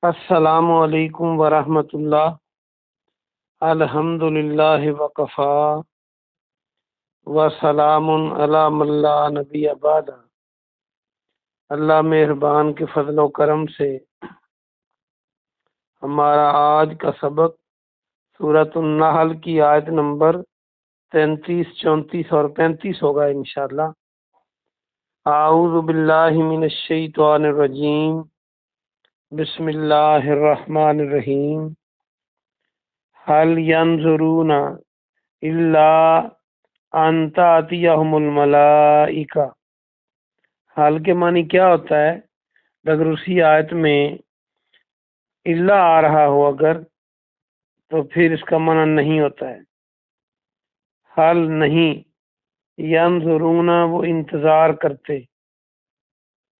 السلام علیکم ورحمۃ اللہ۔ الحمد للہ وکفا وسلام علی من لا نبی بعد۔ اللہ مہربان کے فضل و کرم سے ہمارا آج کا سبق سورۃ النحل کی آیت نمبر 33، 34 اور 35 ہوگا انشاءاللہ۔ اعوذ باللہ من الشیطان الرجیم، بسم اللہ الرحمن الرحیم۔ هل ينظرون الا ان تأتيهم الملائکہ۔ حال کے معنی کیا ہوتا ہے؟ اگر اسی آیت میں الا آ رہا ہو اگر، تو پھر اس کا معنی نہیں ہوتا ہے۔ حال نہیں، ینظرون وہ انتظار کرتے،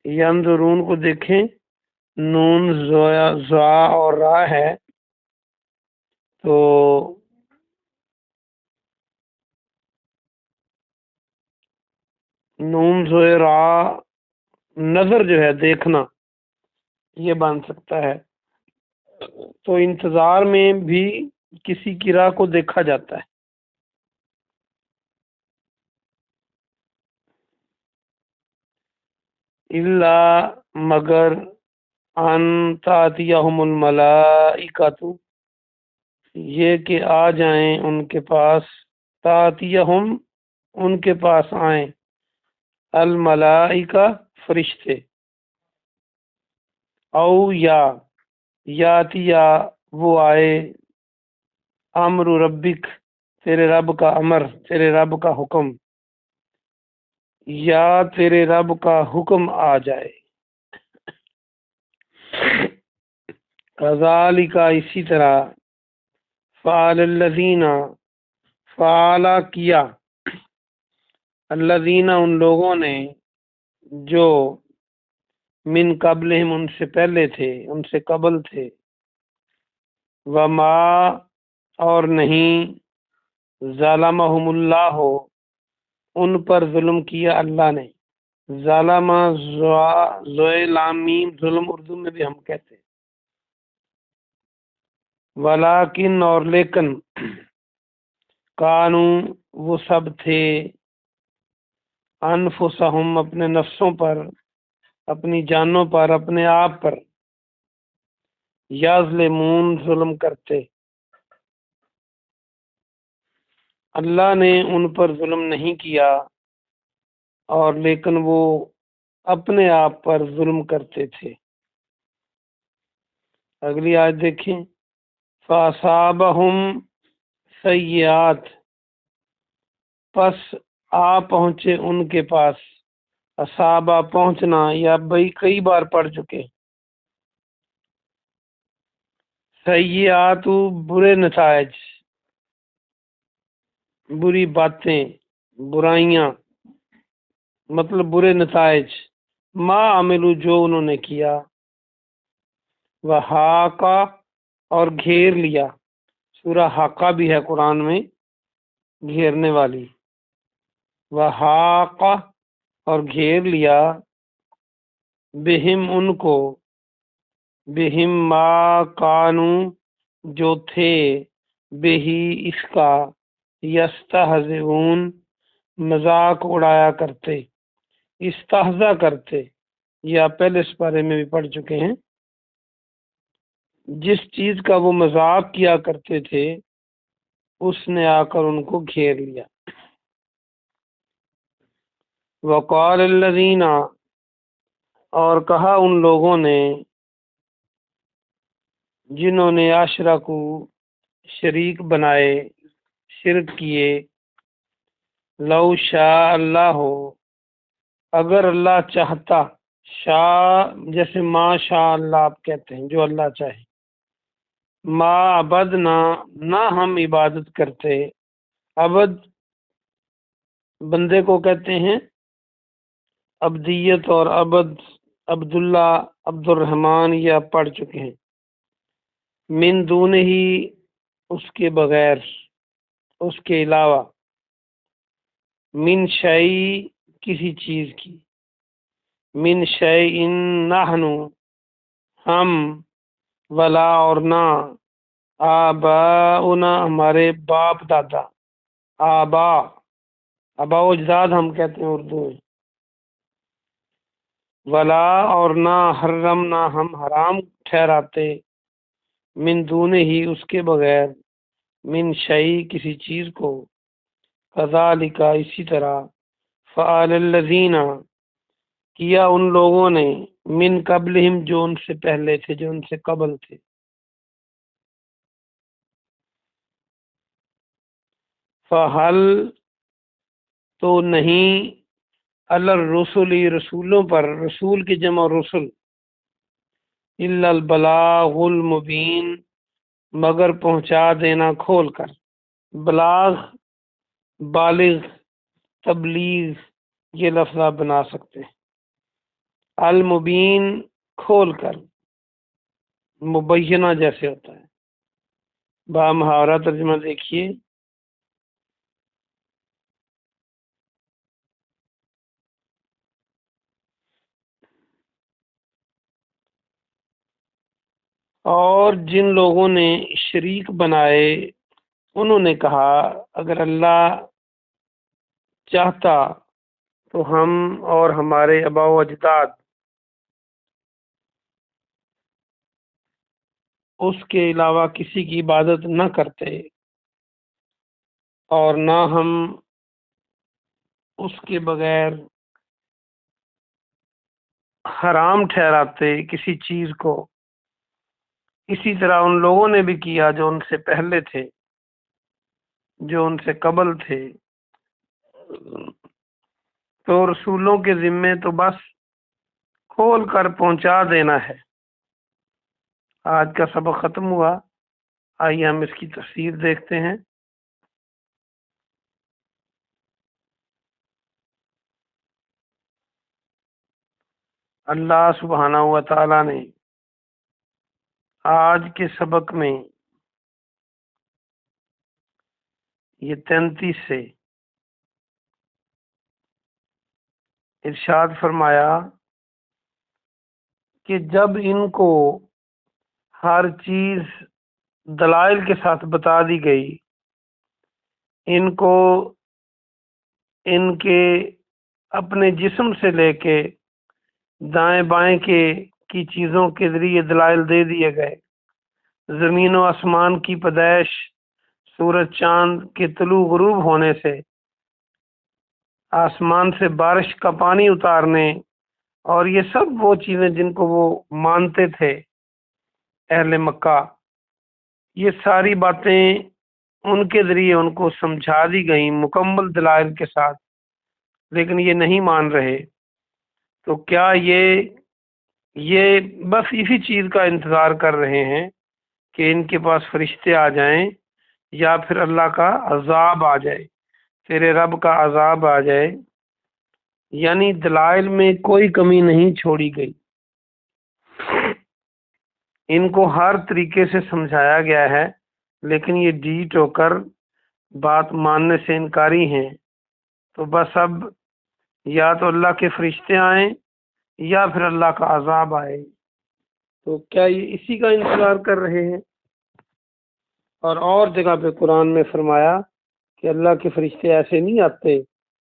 ینظرون کو دیکھیں، نون زا اور را ہے، تو نون زوئے را نظر جو ہے دیکھنا، یہ بن سکتا ہے۔ تو انتظار میں بھی کسی کی راہ کو دیکھا جاتا ہے۔ الا مگر، ان تأتیہم الملائکۃ یہ کہ آ جائیں ان کے پاس، تأتیہم ان کے پاس آئیں، الملائکہ فرشتے، او یاتیا وہ آئے، امر ربک تیرے رب کا امر، تیرے رب کا حکم، یا تیرے رب کا حکم آ جائے۔ کذالک اسی طرح، فعل الذین فعل کیا، الذین ان لوگوں نے جو من قبلہم ان سے پہلے تھے، ان سے قبل تھے، وما اور نہیں، ظلمہم اللہ ان پر ظلم کیا اللہ نے۔ ظالم زوئے لام میم ظلم اردو میں بھی ہم کہتے ہیں۔ ولیکن اور لیکن، کانو وہ سب تھے، انفسہم اپنے نفسوں پر، اپنی جانوں پر، اپنے آپ پر، یظلمون ظلم کرتے۔ اللہ نے ان پر ظلم نہیں کیا، اور لیکن وہ اپنے آپ پر ظلم کرتے تھے۔ اگلی آیت دیکھیں، فَأَصَابَهُمْ سَیِّئَاتُ پس آ پہنچے ان کے پاس، اصابہ پہنچنا، یا بھئی کئی بار پڑھ چکے، سیئات برے نتائج، بری باتیں، برائیاں، مطلب برے نتائج، ما عملو جو انہوں نے کیا، وحاقہ اور گھیر لیا، سورہ حاقہ بھی ہے قرآن میں گھیرنے والی، وحاقہ اور گھیر لیا، بہم ان کو، بہم ما کانو جو تھے، بہی اس کا، یستہزئون مذاق اڑایا کرتے، استہزا کرتے، یا پہلے اس بارے میں بھی پڑھ چکے ہیں۔ جس چیز کا وہ مذاق کیا کرتے تھے اس نے آ کر ان کو گھیر لیا۔ وقال الذین اور کہا ان لوگوں نے، جنہوں نے اشرکو شریک بنائے، شرک کیے، لو شاء اللہ اگر اللہ چاہتا، شاء جیسے ما شاء اللہ آپ کہتے ہیں، جو اللہ چاہے، ما عبدنا نہ ہم عبادت کرتے، عبد بندے کو کہتے ہیں، عبدیت اور عبد، عبداللہ، عبد الرحمن، یہ آپ پڑھ چکے ہیں، من دون ہی اس کے بغیر، اس کے علاوہ، من شیء کسی چیز کی، من شیء نحن ہم، ولا اور نہ آباؤنا ہمارے باپ دادا، آبا آبا و اجداد ہم کہتے ہیں اردو میں، ولا اور نہ حرم نہ ہم حرام ٹھہراتے، من دون ہی اس کے بغیر، من شیء کسی چیز کو، کذالک اسی طرح، فعل الذین کیا ان لوگوں نے، من قبلہم جو ان سے پہلے تھے، جو ان سے قبل تھے، فہل تو نہیں، علی الرسل رسولوں پر، رسول کی جمع رسل، الا البلاغ المبین مگر پہنچا دینا کھول کر، بلاغ بالغ تبلیغ یہ لفظ آپ بنا سکتے ہیں، المبین کھول کر، مبینہ جیسے ہوتا ہے، با محاورہ ترجمہ دیکھیے، اور جن لوگوں نے شریک بنائے انہوں نے کہا اگر اللہ چاہتا تو ہم اور ہمارے آباء و اجداد اس کے علاوہ کسی کی عبادت نہ کرتے، اور نہ ہم اس کے بغیر حرام ٹھہراتے کسی چیز کو، اسی طرح ان لوگوں نے بھی کیا جو ان سے پہلے تھے، جو ان سے قبل تھے، تو رسولوں کے ذمے تو بس کھول کر پہنچا دینا ہے۔ آج کا سبق ختم ہوا، آئیے ہم اس کی تفسیر دیکھتے ہیں۔ اللہ سبحانہ و تعالی نے آج کے سبق میں یہ 33 سے ارشاد فرمایا کہ جب ان کو ہر چیز دلائل کے ساتھ بتا دی گئی، ان کو ان کے اپنے جسم سے لے کے دائیں بائیں کی چیزوں کے ذریعے دلائل دے دیے گئے، زمین و آسمان کی پیدائش، سورج چاند کے طلوع غروب ہونے سے، آسمان سے بارش کا پانی اتارنے، اور یہ سب وہ چیزیں جن کو وہ مانتے تھے اہل مکہ، یہ ساری باتیں ان کے ذریعے ان کو سمجھا دی گئیں مکمل دلائل کے ساتھ، لیکن یہ نہیں مان رہے۔ تو کیا یہ بس اسی چیز کا انتظار کر رہے ہیں کہ ان کے پاس فرشتے آ جائیں یا پھر اللہ کا عذاب آ جائے، تیرے رب کا عذاب آ جائے؟ یعنی دلائل میں کوئی کمی نہیں چھوڑی گئی، ان کو ہر طریقے سے سمجھایا گیا ہے، لیکن یہ ڈیٹ ہو کر بات ماننے سے انکاری ہیں۔ تو بس اب یا تو اللہ کے فرشتے آئیں یا پھر اللہ کا عذاب آئے۔ تو کیا یہ اسی کا انتظار کر رہے ہیں؟ اور جگہ پہ قرآن میں فرمایا کہ اللہ کے فرشتے ایسے نہیں آتے،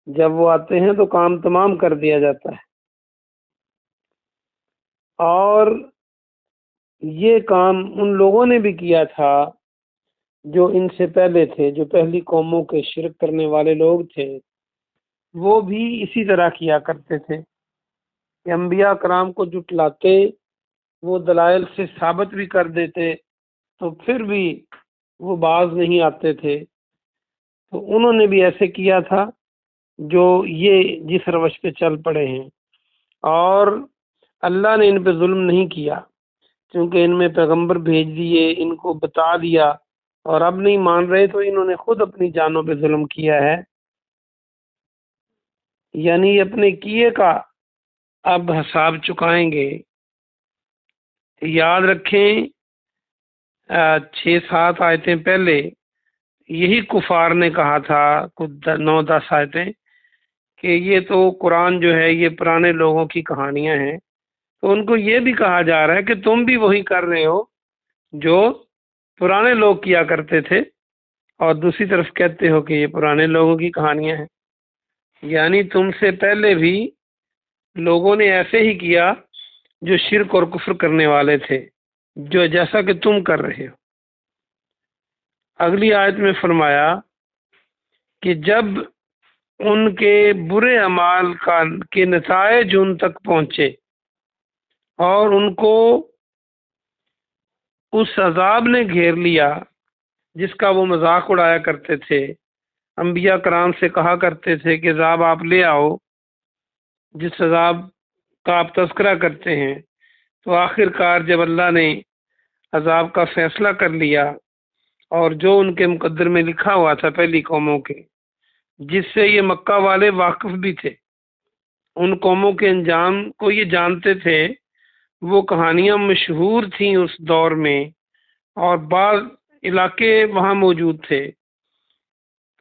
جب وہ آتے ہیں تو کام تمام کر دیا جاتا ہے۔ اور یہ کام ان لوگوں نے بھی کیا تھا جو ان سے پہلے تھے، جو پہلی قوموں کے شرک کرنے والے لوگ تھے، وہ بھی اسی طرح کیا کرتے تھے کہ انبیاء کرام کو جٹلاتے، وہ دلائل سے ثابت بھی کر دیتے، تو پھر بھی وہ باز نہیں آتے تھے۔ تو انہوں نے بھی ایسے کیا تھا جو یہ جس روش پہ چل پڑے ہیں، اور اللہ نے ان پہ ظلم نہیں کیا، کیونکہ ان میں پیغمبر بھیج دیے، ان کو بتا دیا، اور اب نہیں مان رہے تو انہوں نے خود اپنی جانوں پہ ظلم کیا ہے، یعنی اپنے کیے کا اب حساب چکائیں گے۔ یاد رکھیں 6-7 آیتیں پہلے یہی کفار نے کہا تھا، کچھ 9-10 آیتیں، کہ یہ تو قرآن جو ہے یہ پرانے لوگوں کی کہانیاں ہیں، تو ان کو یہ بھی کہا جا رہا ہے کہ تم بھی وہی کر رہے ہو جو پرانے لوگ کیا کرتے تھے، اور دوسری طرف کہتے ہو کہ یہ پرانے لوگوں کی کہانیاں ہیں، یعنی تم سے پہلے بھی لوگوں نے ایسے ہی کیا جو شرک اور کفر کرنے والے تھے، جو جیسا کہ تم کر رہے ہو۔ اگلی آیت میں فرمایا کہ جب ان کے برے اعمال کے نتائج ان تک پہنچے اور ان کو اس عذاب نے گھیر لیا جس کا وہ مذاق اڑایا کرتے تھے، انبیاء کرام سے کہا کرتے تھے کہ عذاب آپ لے آؤ، جس عذاب کا آپ تذکرہ کرتے ہیں، تو آخر کار جب اللہ نے عذاب کا فیصلہ کر لیا اور جو ان کے مقدر میں لکھا ہوا تھا پہلی قوموں کے، جس سے یہ مکہ والے واقف بھی تھے، ان قوموں کے انجام کو یہ جانتے تھے، وہ کہانیاں مشہور تھیں اس دور میں، اور بعض علاقے وہاں موجود تھے۔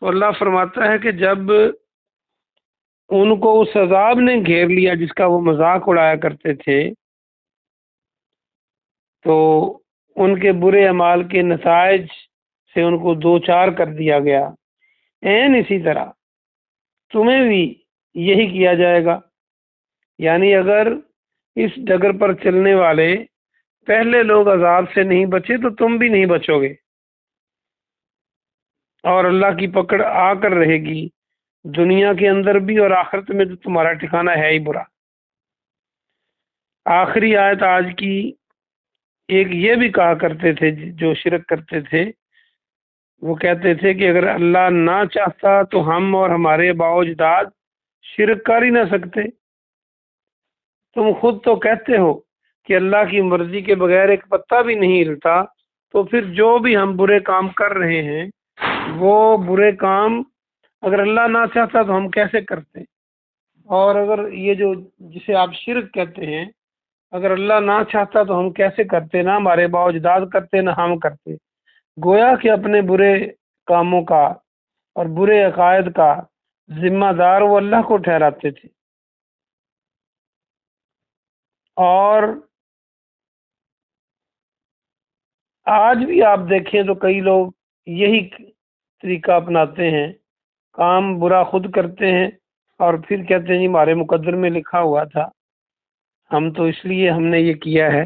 تو اللہ فرماتا ہے کہ جب ان کو اس عذاب نے گھیر لیا جس کا وہ مذاق اڑایا کرتے تھے، تو ان کے برے اعمال کے نتائج سے ان کو دو چار کر دیا گیا۔ اسی طرح تمہیں بھی یہی کیا جائے گا، یعنی اگر اس ڈگر پر چلنے والے پہلے لوگ عذاب سے نہیں بچے تو تم بھی نہیں بچو گے، اور اللہ کی پکڑ آ کر رہے گی دنیا کے اندر بھی، اور آخرت میں تو تمہارا ٹھکانہ ہے ہی برا۔ آخری آیت آج کی ایک یہ بھی کہا کرتے تھے جو شرک کرتے تھے، وہ کہتے تھے کہ اگر اللہ نہ چاہتا تو ہم اور ہمارے آباء و اجداد شرک کر ہی نہ سکتے۔ تم خود تو کہتے ہو کہ اللہ کی مرضی کے بغیر ایک پتا بھی نہیں ہلتا، تو پھر جو بھی ہم برے کام کر رہے ہیں وہ برے کام اگر اللہ نہ چاہتا تو ہم کیسے کرتے؟ اور اگر یہ جو جسے آپ شرک کہتے ہیں، اگر اللہ نہ چاہتا تو ہم کیسے کرتے؟ نہ ہمارے آباء و اجداد کرتے، نہ ہم کرتے۔ گویا کہ اپنے برے کاموں کا اور برے عقائد کا ذمہ دار وہ اللہ کو ٹھہراتے تھے۔ اور آج بھی آپ دیکھیں تو کئی لوگ یہی طریقہ اپناتے ہیں، کام برا خود کرتے ہیں اور پھر کہتے ہیں جی ہمارے مقدر میں لکھا ہوا تھا، ہم تو اس لیے ہم نے یہ کیا ہے۔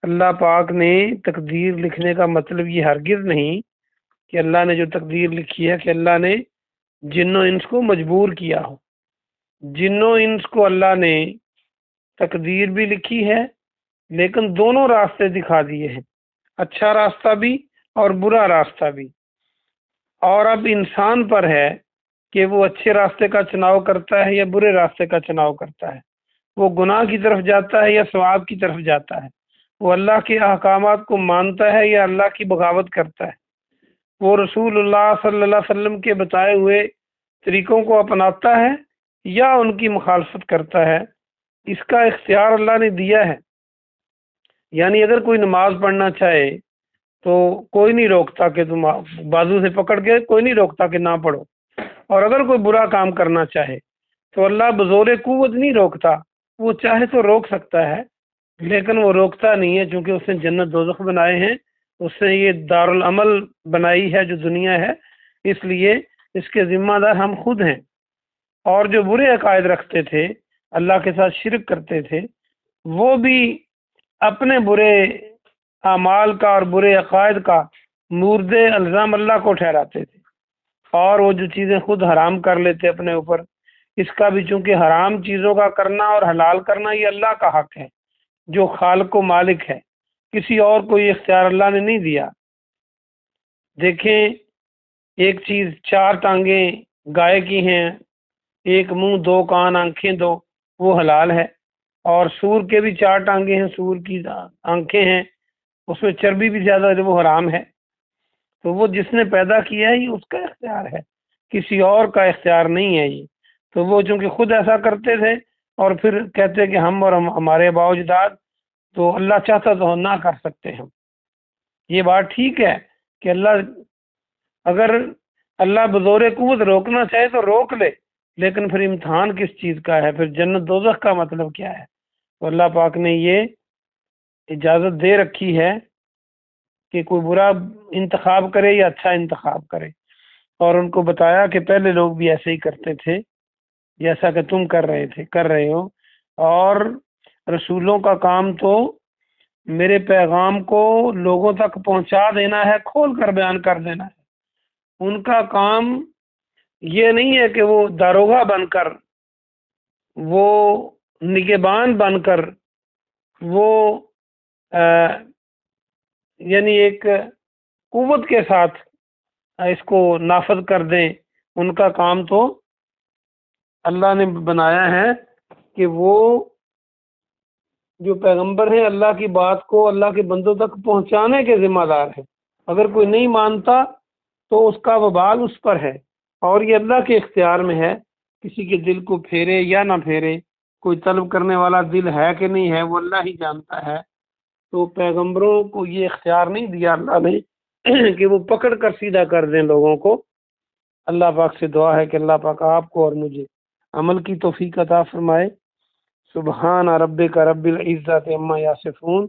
اللہ پاک نے تقدیر لکھنے کا مطلب یہ ہرگز نہیں کہ اللہ نے جو تقدیر لکھی ہے کہ اللہ نے جن و انس کو مجبور کیا ہو۔ جن و انس کو اللہ نے تقدیر بھی لکھی ہے، لیکن دونوں راستے دکھا دیے ہیں، اچھا راستہ بھی اور برا راستہ بھی۔ اور اب انسان پر ہے کہ وہ اچھے راستے کا چناؤ کرتا ہے یا برے راستے کا چناؤ کرتا ہے، وہ گناہ کی طرف جاتا ہے یا ثواب کی طرف جاتا ہے، وہ اللہ کے احکامات کو مانتا ہے یا اللہ کی بغاوت کرتا ہے، وہ رسول اللہ صلی اللہ علیہ وسلم کے بتائے ہوئے طریقوں کو اپناتا ہے یا ان کی مخالفت کرتا ہے۔ اس کا اختیار اللہ نے دیا ہے، یعنی اگر کوئی نماز پڑھنا چاہے تو کوئی نہیں روکتا کہ تم بازو سے پکڑ کے کوئی نہیں روکتا کہ نہ پڑھو، اور اگر کوئی برا کام کرنا چاہے تو اللہ بزور قوت نہیں روکتا، وہ چاہے تو روک سکتا ہے لیکن وہ روکتا نہیں ہے، چونکہ اس نے جنت دوزخ بنائے ہیں، اس نے یہ دارالعمل بنائی ہے جو دنیا ہے، اس لیے اس کے ذمہ دار ہم خود ہیں۔ اور جو برے عقائد رکھتے تھے، اللہ کے ساتھ شرک کرتے تھے، وہ بھی اپنے برے اعمال کا اور برے عقائد کا مورد الزام اللہ کو ٹھہراتے تھے، اور وہ جو چیزیں خود حرام کر لیتے اپنے اوپر، اس کا بھی چونکہ حرام چیزوں کا کرنا اور حلال کرنا یہ اللہ کا حق ہے جو خالق و مالک ہے، کسی اور کو یہ اختیار اللہ نے نہیں دیا۔ دیکھیں، ایک چیز چار ٹانگیں گائے کی ہیں، ایک منہ، دو کان، آنکھیں دو، وہ حلال ہے، اور سور کے بھی چار ٹانگیں ہیں، سور کی آنکھیں ہیں، اس میں چربی بھی زیادہ ہے، وہ حرام ہے۔ تو وہ جس نے پیدا کیا ہے یہ اس کا اختیار ہے، کسی اور کا اختیار نہیں ہے یہ۔ تو وہ چونکہ خود ایسا کرتے تھے اور پھر کہتے کہ ہم اور ہمارے آباء و اجداد، تو اللہ چاہتا تو ہم نہ کر سکتے ہم۔ یہ بات ٹھیک ہے کہ اگر اللہ بزور قوت روکنا چاہے تو روک لے، لیکن پھر امتحان کس چیز کا ہے، پھر جنت دوزخ کا مطلب کیا ہے؟ تو اللہ پاک نے یہ اجازت دے رکھی ہے کہ کوئی برا انتخاب کرے یا اچھا انتخاب کرے، اور ان کو بتایا کہ پہلے لوگ بھی ایسے ہی کرتے تھے جیسا کہ تم کر رہے ہو، اور رسولوں کا کام تو میرے پیغام کو لوگوں تک پہنچا دینا ہے، کھول کر بیان کر دینا ہے۔ ان کا کام یہ نہیں ہے کہ وہ داروغہ بن کر، وہ نگہبان بن کر، وہ یعنی ایک قوت کے ساتھ اس کو نافذ کر دیں۔ ان کا کام تو اللہ نے بنایا ہے کہ وہ جو پیغمبر ہیں اللہ کی بات کو اللہ کے بندوں تک پہنچانے کے ذمہ دار ہیں۔ اگر کوئی نہیں مانتا تو اس کا وبال اس پر ہے، اور یہ اللہ کے اختیار میں ہے، کسی کے دل کو پھیرے یا نہ پھیرے، کوئی طلب کرنے والا دل ہے کہ نہیں ہے وہ اللہ ہی جانتا ہے۔ تو پیغمبروں کو یہ اختیار نہیں دیا اللہ نے کہ وہ پکڑ کر سیدھا کر دیں لوگوں کو۔ اللہ پاک سے دعا ہے کہ اللہ پاک آپ کو اور مجھے عمل کی توفیق عطا فرمائے۔ سبحان ربک رب العزت عما یصفون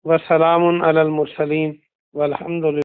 وسلام علی المرسلین والحمد للہ۔